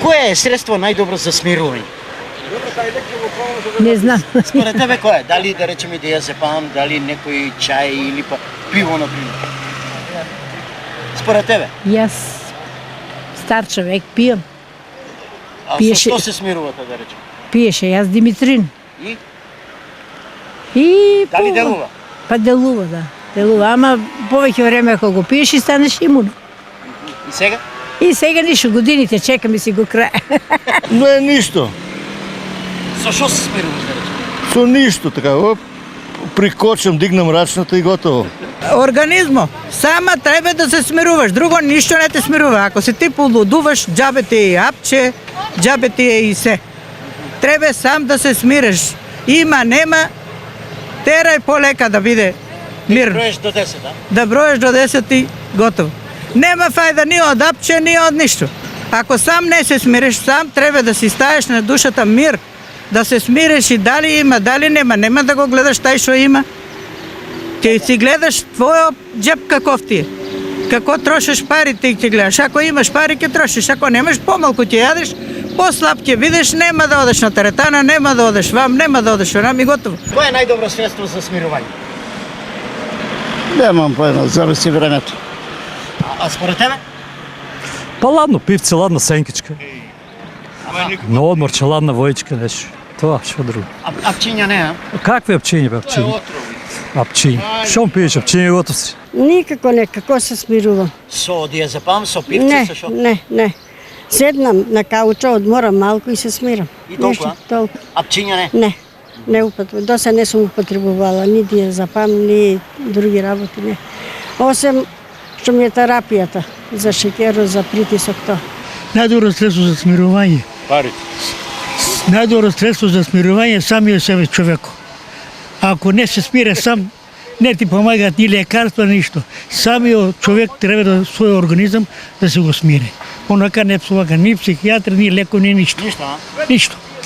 Кое е средство најдобро за смирување? Не знам. Според тебе кое? Дали да речеме диазепам, дали некој чај или па пиво на пример? Според тебе? Јас стар човек пијам. А Пиеше- со што се смирувате да речеме? Пиеше јас Димитрин. И И дали делува? Па делува, да. Делува, ама повеќе време ако го пиеш и станеш имун. И сега? И сега ништо, годините чекаме си го крај. Не, ништо. Со што се смируваш да речеме? Со ништо, така, оп, прикочам, дигнам рачната и готово. Организмо, сама треба да се смируваш, друго ништо не те смирува. Ако се ти полудуваш, џабе ти е и апче, џабе ти е и се. Треба сам да се смириш. Има, нема, терај полека да биде мир. Броеш до 10, да? Да броеш до 10 и готово. Нема фајда ни од апче, ни од ништо. Ако сам не се смириш, сам треба да си ставиш на душата мир, да се смириш и дали има, дали нема, нема да го гледаш тај што има. Ти си гледаш твојот џеп каков ти е. Како трошиш пари, ти ќе гледаш. Ако имаш пари, ќе трошиш. Ако немаш, помалку ќе јадеш, послаб ќе видиш, нема да одеш на теретана, нема да одеш вам, нема да одеш онам и готово. Кое е најдобро средство за смирување? Немам појма, зависи времето. А според тебе? Па ладно пивце, ладна сенкичка. На одморче, ладна војчка, нешто. Тоа, што друго. Апчиња не, а? Какви апчиња, бе, апчиња? Апчиња. Што пиеш, апчиња и готов си? Никако не, како се смирувам. Со диазепам, со пивце, Не, со што? не. Седнам на кауча, одморам малку и се смирам. И толку, а? Толку. Апчиња не? Не употребувам. До се не сум употребувала ни диазепам, ни други работи, не. Осем што ми е терапијата за шеќерот, за притисок тоа. Најдобро средство за смирување. Парите. Најдобро средство за смирување е самиот себе човеко. Ако не се смире сам, не ти помагаат ни лекарства, ништо. Самиот човек треба да својот организам да се го смири. Онака не псувака ни психијатри, ни лекови, ни ништо. Ништо, а? Ништо.